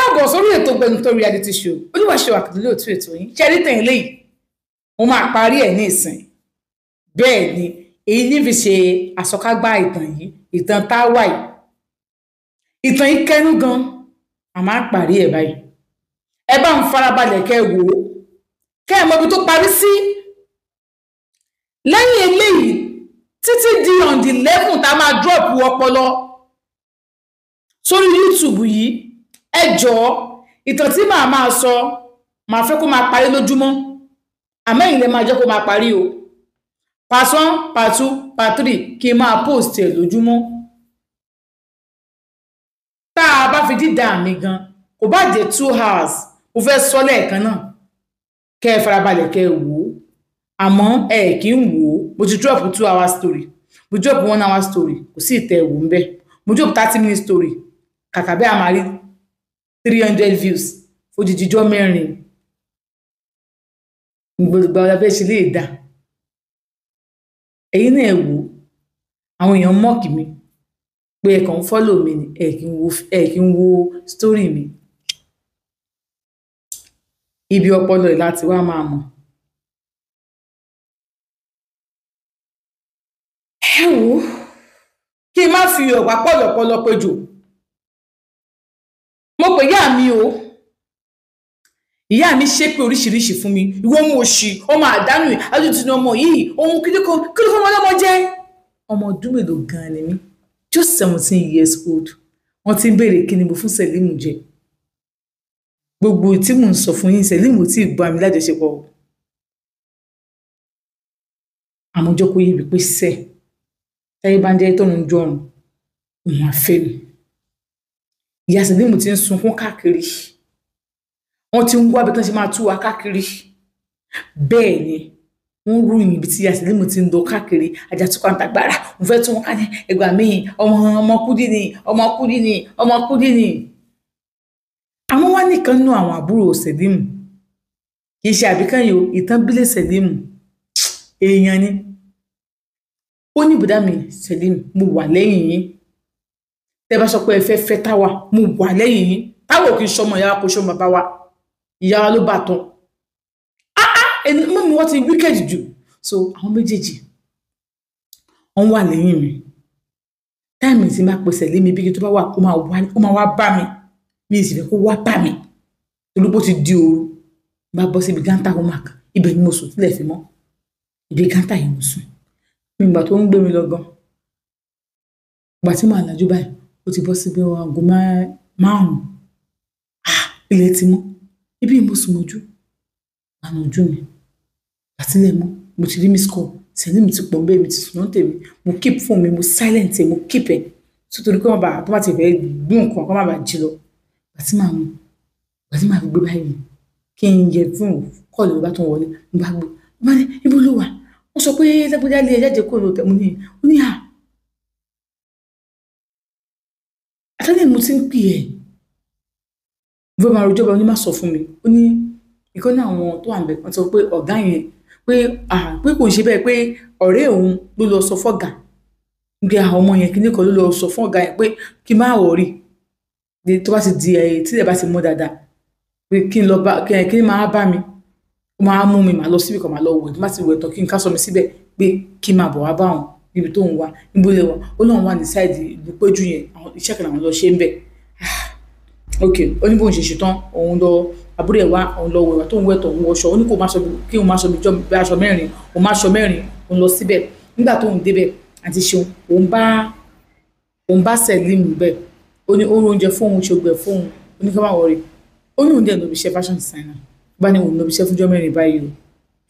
káàbọ̀ sórí ètò Gbẹ̀nutọ́ reality show Olúwaṣeun Àkàndé lóòtú ètò yín ṣe rí tẹ̀yìn léyìí mo máa parí ẹ̀ ní ìsìn bẹ́ẹ̀ ni èyí ní fi ṣe àsọkágbá ìtàn yìí ìtàn táwà yìí ìtàn yìí kẹnu gan a máa parí ẹ̀ báyìí ẹ bá ń farabalẹ̀ kẹ́ wò ó kẹ́ ẹ mọ ibi tó parí sí lẹ́yìn eléyìí títí di on the 11 tá a máa drop ọpọlọ sórí YouTube yìí ẹ jọ̀ọ́ ìtàn tí màá máa sọ màá fẹ́ kó máa parí lójúmọ́ àmọ́ ẹ̀yin lẹ máa jẹ́ kó máa parí o part 1 part 2 part 3 kí n máa post ẹ̀ lójúmọ́ tá a bá fi dídá mi gan kò bá jẹ́ 2 hours mo fẹ́ sọ lẹ́ẹ̀kan náà kẹ́ ẹ farabalẹ̀ kẹ́ ẹ wò ó àmọ́ ẹ kì í wò ó mo ti drop 2 hour story mo drop 1 hour story kò sí ìtẹ̀ wò ń bẹ́ mo drop 30 minute story kàkà bẹ́ẹ̀ a máa rí 300 views fojijijọ́ mẹ́rin gbogbo ọ̀la bẹ́ẹ̀ ṣe lè dá ẹ̀yin náà wò àwọn èèyàn mọ́ọ̀kì mi pé ẹ kàn ń follow mi ni ẹ kì ń wo story mi ibi ọpọlọ ẹ̀ láti wá máa mọ̀ ẹ wò kí n má fi ọ̀pá pọ̀lọpọlọ péjò mo pè ìyá mi o ìyá mi ṣépè oríṣiríṣi fún mi ìwọ mú òṣì ọmọ àdánù àdúntì ní ọmọ yìí ohun kí ló fọmọ ọlọ́mọ jẹ́ ọmọ ọdún mélòó gan ni mí just 17 years old wọ́n ti ń béèrè kí ni mo fún Sẹ̀límù jẹ gbogbo tí mò ń sọ fún yín Sẹ̀límù tí ì bá mi lájọṣepọ̀ àmọ́ jọ́ kó yé mi pé sẹ́ táyé bá ń jẹ́ tọ́run jọrùn òun àfẹ́ mi ìyá Sẹ̀límù ti ń sunkún káàkiri wọ́n ti ń wá bí tán ṣe máa tú wa káàkiri bẹ́ẹ̀ ni wọ́n ròyìn ibi tí ìyá Sẹ̀límù ti ń lọ káàkiri Àjàtúkọ̀ àtàgbàrà mo fẹ́ tún wọn ká ní ẹgbà míì ọmọ Kúdí ni àwọn wá nìkan nú àwọn àbúrò Sẹ̀límù kì í ṣe àbíkẹ́yìn o ìtàn bílẹ̀ Sẹ̀límù èèyàn ni ó ní bùdá mi Sẹ̀límù mo wà lẹ́yìn yín tẹ́ bá sọ pé ẹ fẹ́ fẹ́ Táwà mo wà lẹ́yìn yín Táwà kì í ṣọmọ ìyá wa kò ṣọmọ bàbá wa ìyá wa ló bá tán ẹni mọ́ mi wọ́n ti wicked jù so àwọn méjèèjì wọ́n wà lẹ́yìn mi táìmì tí máa pèsè lé mi bí kí tó bá wà ó máa wá bá mi mi sì fẹ́ kó wá bá mi olúbó ti di ooru bá bọ́ síbi gántà homework ibẹ̀ ni mo sùn sílẹ̀ fi mọ́ ibi gántà yìí mo sùn mi ìgbà tó ń gbé mi lọ gan ìgbà tí màá lajú báyìí ó ti bọ́ síbi aago 5 ilẹ̀ ti mọ́ ibi mo sùn mojú àná ojú mi àtìlẹ̀ mọ́ mo ti rí miss call Sẹ̀límù ti pọ̀ bẹ́ẹ̀ mi ti sùn náà tèmi mo keep phone mi mo silent mo keep ẹ̀ nítorí pé wọ́n bá tó bá ti fẹ́ gbé nǹkan kó má bàa jí lọ àti máa fi gbé báyìí kí n yẹ fún kọ́ọ̀lù mi bá tún wọlé mo bá gbé mo ní ibo ló wà wọ́n sọ pé lágbájá lé ẹjáde kó lọ tẹ̀ mo ní à àtàlẹ́ mo ti ń pè ẹ́ ìfẹ́ máa rojọ́ bá oní má sọ fún mi ó ní ìkan ní àwọn tó wà ń bẹ̀ wọ́n sọ pé ọ̀gá yẹn pé kò ń ṣe bẹ́ẹ̀ pé ọ̀rẹ́ òun ló lọ sọ fọ́gà bí àwọn ọmọ yẹn kíní kan ló lọ sọ fún ọ̀gá yẹn pé kí n má wọ̀rí tó bá ti di tílẹ̀ bá ti mọ́ dáadáa pé kí n máa bá mi ó máa mú mi máa lọ síbi kan máa lọ wẹ̀ tó bá ti wẹ̀ tán kí n ká sọ mi síbẹ̀ pé kí n máa bọ̀ wá bá òun níbi tó ń wá níbo lè wà ó lóun wà ní sáìdì ìlú péjú yẹn àwọn iṣẹ́ kan àwọn lọ ṣe ń bẹ̀ ok ó ní bóun ṣe ṣetán òun lọ àbúrò ẹ̀ wá òun lọ wẹ̀wà tó ń wẹ̀ tó ń wọṣọ ó ní kí òun má sọ bí aṣọ mẹ́rin òun má aṣọ mẹ́rin òun lọ síbẹ̀ nígbà tó ń débẹ̀ àti ṣeun òun bá Sẹ̀límù bẹ́ẹ̀ ó ní oorun oúnjẹ fóun ṣògbẹ̀ fóun ó ní ká má wọrí ó ní òun dẹ̀ lóbi iṣẹ́ fashion designer bá ní òun lóbi iṣẹ́ fúnjọ́ mẹ́rin báyìí o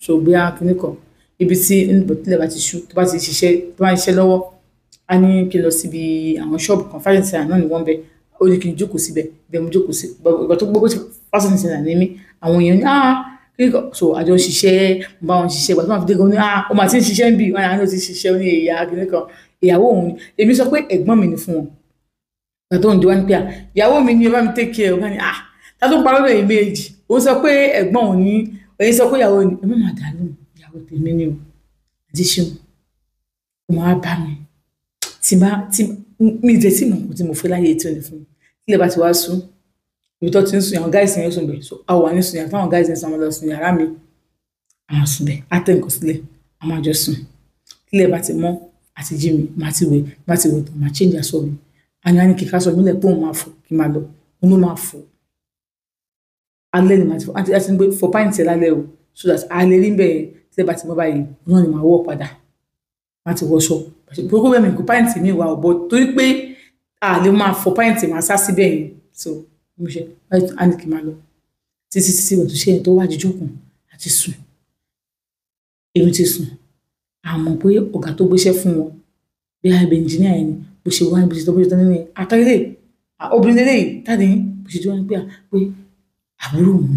ṣògbé akíní kan ibi tí nígbà tí tó bá ti ṣiṣẹ́ lọ́wọ́ a ní kí n lọ síbi àwọn ṣọ́ọ̀bù kan fashion designer náà ni wọ́n bẹ ó ní kí n jókòó síbẹ̀ bẹ́ẹ̀ mo jókòó sí ìgbà tó gbogbo fashion designer ní mí àwọn èèyàn ní kíní kan so àjọ ṣiṣẹ́ mo bá wọn ṣiṣẹ́ ìgbà tó máa fi dé gan ní ó máa ti ń ṣiṣẹ́ ń bì wọn àná ti ṣiṣẹ́ ní ìyá kíní kan ìyàwó òun ni èmi sọ pé ẹ̀gbọ́n mi ni fún wọn ìgbà tó ń di wá ní pé ìyàwó mi ni ẹ bá mi take care ọ̀gá ni ta tó ń parọ́ lẹ́yìn méjì òun sọ pé ẹ̀gbọ́n òun ní ẹ̀yin sọ pé ìyàwó ni ẹ má máa dà lóhùn ìyàwó tèmi ni o àti ṣeun ó máa bá mi tí mi ìdẹ tí mo kò tí mo fẹ́ láyé tí ò ní fún mi tílẹ̀ bá ti wá sún ibi tó ti ń sùn àwọn guys yẹn sùn bẹ̀ so a wà ní sùn yàrá táwọn guys yẹn sùn àwọn lọ sùn yàrá mi àwọn sùn bẹ̀ á tẹ̀ nǹkan sílẹ̀ a máa jọ sùn tílẹ̀ bá ti mọ́ àti jí mi máa ti wẹ̀ bá ti wẹ̀ tán máa change aṣọ mi àní àní kíkà sọ mílẹ̀ pé òun máa fò kí n máa lọ òun ló máa fò alẹ́ ni màá ti fò àti gbé fọ pàǹtì lálẹ́ o so that alẹ́ rí bẹ́ẹ̀ tílẹ̀ bá ti mọ́ báyìí náà ni màá wọ̀ padà má ti wọṣọ gbogbo bẹ́ẹ̀ mi kò pàǹtì mi wà ọ̀bọ torí pé a lè máa fọ pàǹtì máa sá síbẹ̀ yẹn so mo ṣe àní kí n máa lọ títí ìwọ̀n tó ṣe yẹn tó wá jíjọ́ kan àti sùn èmi ti sùn àmọ́ pé ọ̀gá tó gbéṣẹ́ fún wọn bí àìbẹ̀ ẹnjìníà yẹn ni bó ṣe wá níbi tí tó nínú ẹ̀ àtàlẹ́ obìnrin lélẹ́yìí táde yín bó ṣe tí wọ́n ní pé àbúrò òun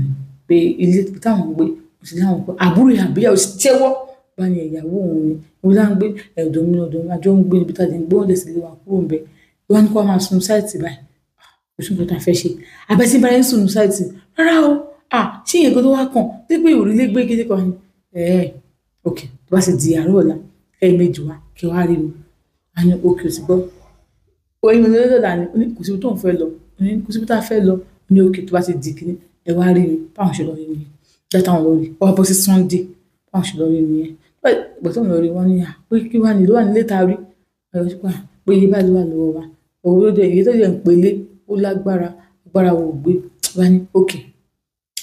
pé ilé táwọn gbé mo ti láwọn pé àbúrò àbíyàwó ti jẹ́wọ́ bá ní ìyàwó òun ni mo láwọn gbé ọ̀dọ̀ mi àjọ ń gbé níbi táde ń gbé wọn lè sì lè wà kúrò ń bẹ wọn ní kó máa sun sáìtì báyìí kò sí nǹkan tá a fẹ́ ṣe àbẹ́sí bá yẹn sùn sáìtì rárá o ṣé ìyẹn kan tó wá kàn tí pé òrìlé gbé kété kan ni ok tó bá sì di àárọ̀ ọ̀la méjì wá kí wàá rí mi a ní òkè òsì gbọ́ oyin mi lọ́dọ̀ là ní kò síbi tó ń fẹ́ lọ kò síbi tá a fẹ́ lọ ní òkè tó bá ti di kíní ẹ wá rí mi báwọn ṣe lọ rí mi dáta wọn lórí ọwọ́ bọ́ sí Sunday báwọn ṣe lọ rí mi yẹn ìgbà tó ń lọ rí wọn ní pé kí wàá ní ló wà nílé tá a rí ọ̀rọ̀ sí pé iye báyìí ló wà lọ́wọ́ wa òwò ló dé iye tó yẹ ń pélé ó lágbára agbára wò ó gbé wá ní òkè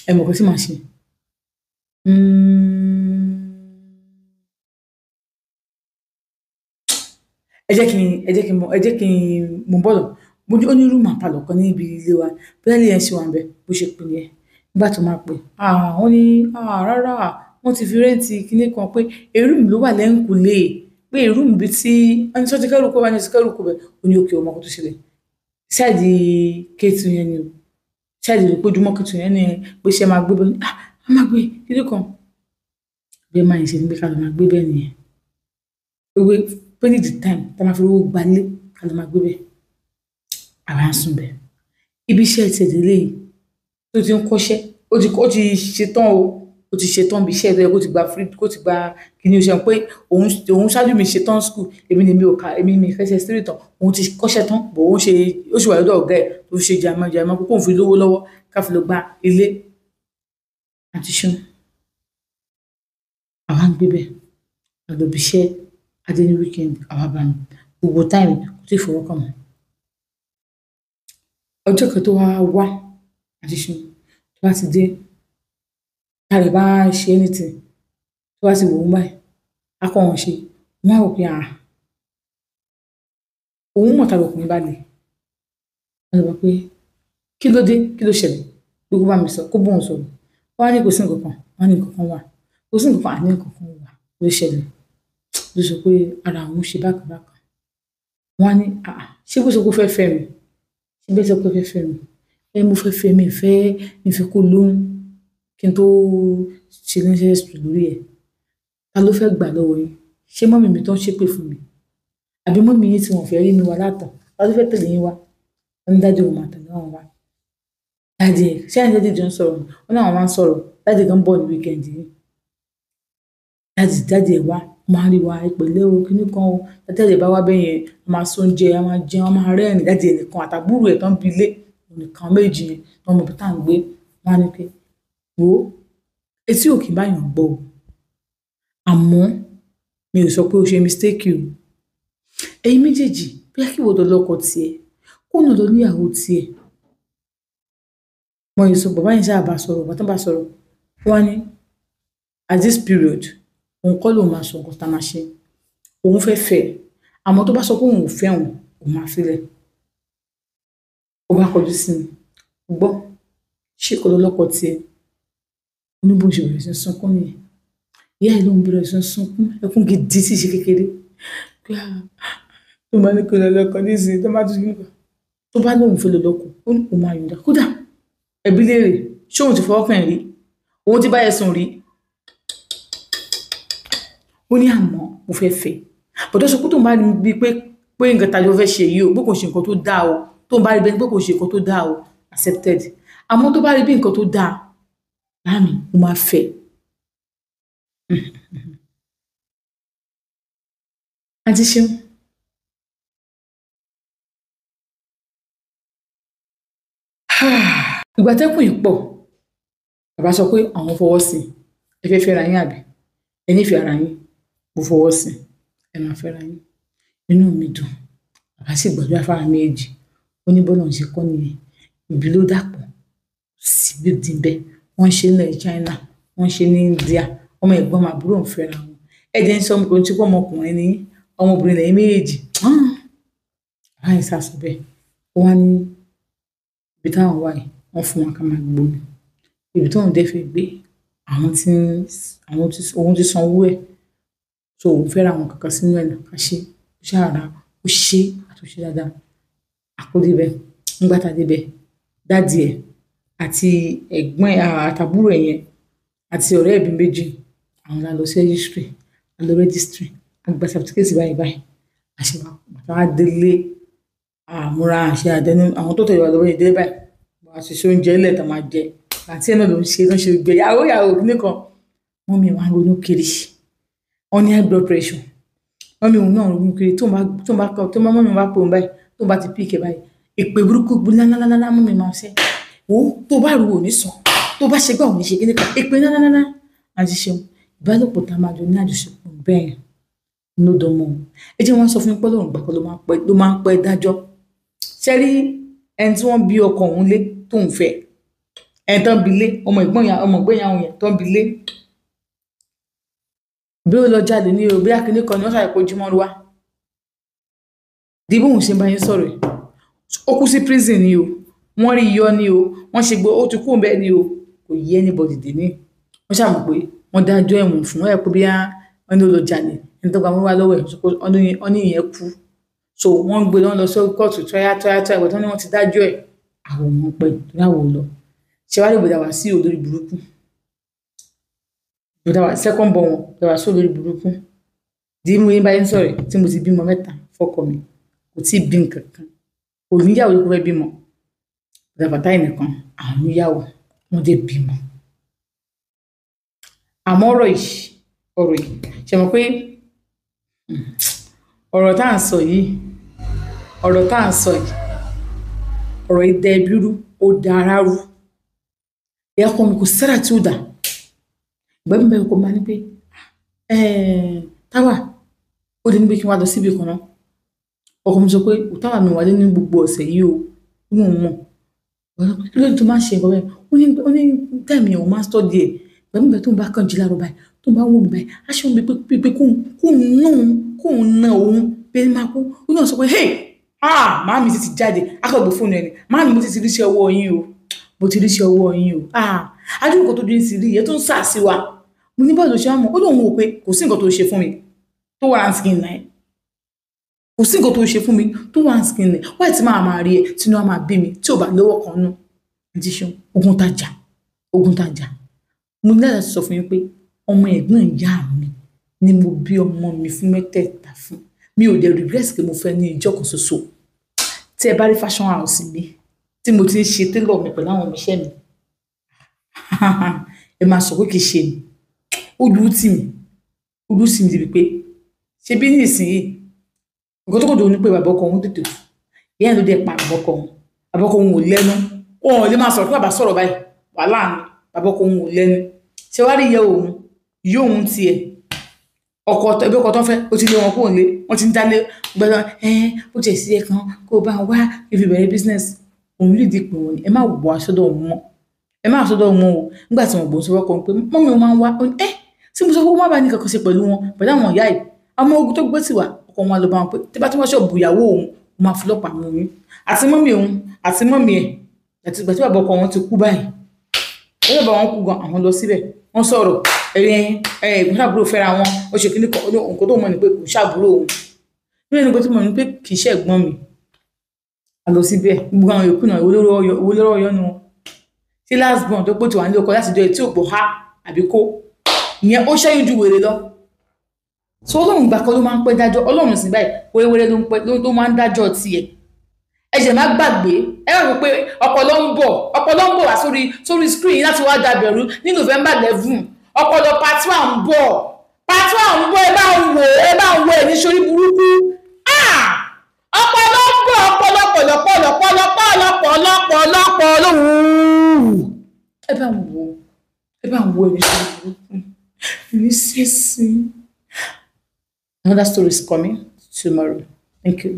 ẹ mọ̀ kó sì máa ṣe ẹ jẹ́ kí n mú bọ́ọ̀lù mo ní onírúurú àpàlọ̀ kan níbi ilé wa bẹ́ẹ̀ lè yẹn ṣe wà ń bẹ bó ṣe pè yẹn nígbà tó máa pè wọ́n ní rárá wọ́n ti fi rẹ́ǹtì kinní kan pé èrú mi ló wà lẹ́ǹkùlé pé èrú mi bí tí wọ́n ní sọ́ọ́ ti kẹ́rù kó bá ní ti kẹ́rù kó bẹ̀ ó ní òkè ọmọ kan tó ṣẹlẹ̀ ṣáàdì kéètù yẹn ni o ṣáàdì rẹ̀ pójúmọ́ kéètù yẹn ni pé ṣe máa gbé bẹ́ẹ̀ ni a máa gbé kinní kan bẹ́ẹ̀ máa ń ṣe níbi ká lọ máa gbé bẹ́ẹ̀ nìyẹn ewé pé ní the time tá a máa fi owó gbalé ká lọ máa gbé bẹ́ẹ̀ àwa ń sùn bẹ́ẹ̀ ibi iṣẹ́ ti ẹ̀dẹ̀ léyìí tó ti ń kọ́ṣẹ́ ó ti ṣetán ó ti ṣetán bí iṣẹ́ tó yẹ kó ti gba free kó ti gba kíní o ṣe pé òun ṣáájú mi ṣetán school èmi ni mi ò ka èmi mi fẹsẹ̀ sírí tán òun ti kọ́ṣẹ́ tán bò ó ṣe ó ṣì wà lọ́dọ̀ ọ̀gá ẹ̀ tó fi ṣe jàmọ́ kókó òun fi lówó lọ́wọ́ ká fi lọ gba ilé àti ṣun àwa ń gbé bẹ́ẹ̀ àlọ́bí iṣẹ́ adé ní weekend àwa bá mi gbogbo táìmù kò tí ì fọwọ́ kàn mọ́ ọjọ́ kan tó wá àti ṣun tó bá ti dé ààrẹ bá ṣe anything tó bá ti wò ó báyìí akọ wọn ṣe wọn á rò pé òun mọ̀ tàbí ọkùnrin bá lè wọn lọ bá pé kí ló dé kí ló ṣẹlẹ̀ gbogbo bá mi sọ kó bóun sọ̀rọ̀ wọn á ní kò sí nǹkan kan wọn á ní nǹkan kan wà kò sí nǹkan kan àní nǹkan kan wà ló ṣẹlẹ̀ ló sọ pé ara àwọn ṣe bákan bákan wọn á ní ṣé bó sọ pé fẹ́ fẹ́ mi ṣé bẹ́ẹ̀ sọ pé fẹ́ fẹ́ mi mo fẹ́ fẹ́ mi fẹ́ kó lóhùn kí n tó ṣe níṣẹ́ lórí ẹ̀ ta ló fẹ́ gbà lọ́wọ́ yín ṣé mọ́mì mi tó ń ṣépè fún mi àbí mọ́mì yín tí wọ́n fẹ́ rí mi wá látàn ta ló fẹ́ tẹ̀lé yín wá wọn ní dájú wọn máa tẹ̀lé wọn wá dájú ẹ̀ ṣé àyìn dájú jọ ń sọ̀rọ̀ wọn náà wọn máa ń sọ̀rọ̀ dájú kan bọ̀ ní wíkẹ́ndì yìí dájú ẹ̀ wá máa rí wa ìpèlè o kíní kan o dájú ẹ̀ bá wá bẹ́yẹn a máa sóúnjẹ a máa jẹun a máa rẹ́rìn dájú ẹ̀ nìkan àtàbúrò ẹ̀ tó ń bi ilé nìkan méjì yẹn wọn mọ̀ bí tá à ń gbé wọn á ní pé wo etí ò kì í báyàn gbọ́ o àmọ́ mi ò sọ pé o ṣe mistake o ẹ̀yin méjèèjì bí kí wọ́n lọ́kọ tiẹ̀ kó nà lọ níyàwó tiẹ̀ mo yìí sọ bàbá yẹn sáà bá sọ̀rọ̀ bàtà bá sọ̀rọ̀ wọ́n ní at this period òun kọ́ lòun máa sọ nǹkan tá a máa ṣe òun fẹ́ fẹ́ àmọ́ tó bá sọ pé òun ò fẹ́ òun máa filẹ̀ ó bá kọjú sí mi gbọ́ ṣé kò lọ́kọ tiẹ̀ oníbòsè bẹ̀rẹ̀ sí sunkún nìyẹn ìyá ẹ̀ ló ń bẹ̀rẹ̀ sí sunkún ẹkún gidi sí ṣe kékeré tó bá ní kó lọ lọ́kọ nísìnyí tó bá tún nípa tó bá lóun fẹ́ lọ lọ́kọ ó ní kó máa yọ̀ǹda kódà ẹbí léèrè ṣé òun ti fọwọ́ kàn rí òun ti bá ẹ sùn rí ó ní àmọ́ mo fẹ́ fẹ́ bọ̀dọ̀ sọ pé tó ń bá rí pé nǹkan tàbí ó fẹ́ ṣe yìí o pé kò ṣe nǹkan tó dáa o tó ń bá rí bẹ́ẹ̀ pé kò ṣe nǹkan tó dáa o accepted àmọ́ tó bá rí bí nǹkan tó dáa láàmì mo máa fẹ́ àti ṣeun ìgbà tẹ́kùn yìí pọ̀ bàbá sọ pé àwọn fọwọ́ sí ẹ fẹ́ fẹ́ra yín àbí ẹ nífẹ̀ẹ́ ara yín mo fọwọ́ sí ẹ máa fẹ́ra yín inú mi dùn bàbá sì gbàdúrà fára méjì ó ní bọ́lá ń ṣe kọ́ nìyẹn ìbí ló dàpọ̀ sí bíbí bẹ́ẹ̀ wọ́n ṣe ní China wọ́n ṣe ní India ọmọ ẹ̀gbọ́n àbúrò ń fẹ́ra wọn ẹ̀jẹ̀ ń sọ ọmọkùnrin tí kò ọmọkùnrin ní ọmọbìnrin lẹ́yìn méjèèjì báyìí sàṣọ bẹ́ẹ̀ ó wá ní ibi táwọn wà yìí wọ́n fún wọn ká máa gbóni ibi tóun dẹ́ fẹ́ gbé òun ti sanwó ẹ̀ so òun fẹ́ ra àwọn kankan sínú ẹ̀ náà ká ṣe ó ṣàrà ó ṣe àtúnṣe dáadáa àkódébẹ̀ ńgbà tá a débẹ̀ dáàdì ẹ̀ àti ẹ̀gbọ́n àtàbúrò ẹ̀ yẹn àti ọ̀rẹ́ ẹ̀bí méjì àwọn la lọ sí registry àgbà certificate báyìí àṣewà àtàwà délé àmúra àṣẹ àdẹnu àwọn tó tẹ̀lé wà lọ́wọ́ ìdílé báyìí wọ́n ti ṣe oúnjẹ ilẹ̀ tó máa jẹ àti ẹ̀ náà ló ń ṣe gbé yàwó nìkan wọ́n mi wá ronú kiri wọ́n ní high blood pressure wọ́n mi òun náà ronú kiri tó máa mọ́ mi wá pé òun báyìí tó bá ti píìkì báyìí èpè burúkú lánàá mú mi máa ṣe wò tó bá rú òní sàn tó bá ṣe gbà òní ṣe kíní kan èpè lánàá àti ṣeun ìbálòpọ̀ tá a máa jọ ní àjọṣepọ̀ bẹ́ẹ̀ ló dánmọ́ ẹ jẹ́ wọ́n sọ fún mi pé lóun gbàgbọ́ ló máa ń pẹ́ dájọ́ ṣẹ́rí ẹni tí wọ́n bí ọkọ òun lé tóun fẹ́ ẹni tán bi lé ọmọ ìgbéyàwó yẹn tán bi lé bí ó lọ jáde ní o bí akíní kan ni wọ́n ṣàyẹ̀kọ́ jímọ̀ wá dìbò òun ṣe bá yín sọ̀rọ̀ ó kú sí prison ni o wọ́n rí yọ ni o wọ́n ṣe gbé ó ti kú bẹ́ẹ̀ ni o kò yí anybody dé ní wọ́n ṣàmọ̀ pé wọ́n dájọ́ ẹ̀wọ̀n fún ẹ̀ pé bí wọ́n ní ó lọ jáde ẹni tó gba mọ́ wá lọ́wọ́ ẹ̀ wọ́n ní ìyẹn kú so wọ́n gbé lọ́n lọ sí kóòtù tọ́yá ìwọ̀n tó ní wọ́n ti dájọ́ ẹ̀ àwọn ọmọ pẹ̀ láwọn lọ ṣe wá lè gbọdọ̀ wá sí olórí burúkú gbọdọ̀ wá second born wọn gbọdọ̀ wá sí olórí burúkú dì í mú yín báyìí sọ̀rọ̀ tí mo ti bímọ 3 fọ́kọ mi kò tí ì bí nǹkan kan kò níyàwó ló kó fẹ́ bímọ gbọdọ̀ bàtà ẹnìkan àwọn níyàwó wọn dé bímọ àmọ́ ọ̀rọ̀ yìí ṣe mọ̀ pé ọ̀rọ̀ tá à ń sọ yìí ọ̀rọ̀ ìdẹ ìbírú ó dára rú ẹ̀yà kan mi kò sára tí ó dà ìgbẹ́bí mẹ́rin kò máa ní pé táwà ó lè ní pé kí wọ́n lọ síbi kan náà ọkọ mi sọ pé táwà mi wà lé ní gbogbo ọ̀sẹ̀ yìí o inú òun mọ̀ kí ló dé tó máa ń ṣe nǹkan bẹ́ẹ̀ ó ní tẹ̀mí òun máa ń stọ́ díẹ̀ ìgbẹ́bí mẹ́rin tó ń bá kàn jí láàárọ̀ báyìí tó ń bá wọ́n mi báyìí aṣọ mi pé kóun ná òun pé máa kú ó náà sọ pé hey máa mi ti jáde akọ̀gbẹ̀ fóònù ẹni máa mi mo ti ríṣẹ́ ọwọ́ yín o adúgbò tó dín sí rí iye tó ń sà sí wa mo ní bọ́ọ̀lù ṣe mọ́ ó lóun wò pé kò sí nǹkan tó ṣe fún mi tó wà ń skin náà kò sí nǹkan tó ṣe fún mi tó wà ń skin náà wáyé tí máa rí ẹ tínú á máa bí mi tí ò bá lówó kan nù àdíṣan ogun tajà mo ní láti sọ fún yín pé ọmọ ẹ̀gbọ́n ìyá mi ni mo bí ọmọ mi fún 3 fún mi ò dẹ̀ regret pé mo fẹ́ ní ìjọ kan ṣoṣo tí ẹ bá rí fashion house mi tí mo ti ń ṣe tailor mi pẹ̀lú àwọn ọmọọṣẹ́ mi ẹ máa sọ pé kì í ṣe mi ojú tì mí débi pé ṣe bí ní ìsinyìí nǹkan tó kò dòun ní pé bàbá ọkọ òun tètè ìyá ló dé pa bàbá ọkọ òun ò lẹ́nu wọn ò lè máa sọ̀rọ̀ pé bàbá sọ̀rọ̀ báyìí wàhálà ni bàbá ọkọ òun ò lẹ́nu ṣe wá rí ìyá òun tiẹ̀ ẹbí ọkọ tó fẹ́ ó ti lé wọn kó lé wọ́n ti ń dálé gbẹ́dọ̀ ó tiẹ̀ sí ẹ̀ kan kó bá wá ibi bẹ̀rẹ̀ business òun lè di pé wọn ni ẹ má wọ aṣọ́dọ̀ wọn mọ́ ẹ má aṣọ́dọ̀ wọn o nígbà tí wọn gbọ́n sọ wọ́kọ̀ pé mọ́mí wọn máa ń wá tí mo sọ pé wọ́n má bá ní kankan ṣe pẹ̀lú wọn pẹ̀lú àwọn ìyá yìí ọmọ ogun tó gbé tiwa ọkọ wọn lọ bá wọn pé tí bá tí wọ́n ṣe òbúyàwó òun máa fi lọ́pàá mú yín àti mọ́mí òun àti mọ́mí ẹ̀ àti ìgbà tí bàbá ọkọ wọn ti kú báyìí ó bá wọn kú gan àwọn lọ síbẹ̀ wọ́n sọ̀rọ̀ ìgbọ́nàbúrò fẹ́ra wọn ó ṣe kí ní nǹkan tó mọ̀ ní pé kò ṣàbúrò òun nínú ẹni pé tí mo ní pé kì í ṣe ẹ̀gbọ́n mi a lọ síbẹ̀ gbogbo àwọn yòókù náà owó lọ́rọ̀ ọyọ́ ni wọn tí last born tó pé tí wà nílé ọkọ láti jọ tí ò gbọ́ ha àbí kó ìyẹn ó ṣẹ́yìn ju wèrè lọ so ọlọ́run gbà kan ló máa ń pẹ́ dájọ́ ọlọ́run sì báyìí wéréwéré ló máa ń dájọ́ tiẹ̀ ẹ̀jẹ̀ má gbàgbé ẹ rò pé ọpọlọ ń bọ̀ wá sórí screen láti wá dàbẹ̀rú ní November 11 ọpọlọ part 1 ń bọ̀ ẹ bá ń wo ẹ̀ ní sórí burúkú ọpọlọ ń bọ̀ ọpọlọpọlọpọlọpọlọpọlọpọlọpọlọpọlọ ẹ bá ń wo ẹni tó burúkú ní sísìn. Another story is coming tomorrow. Thank you.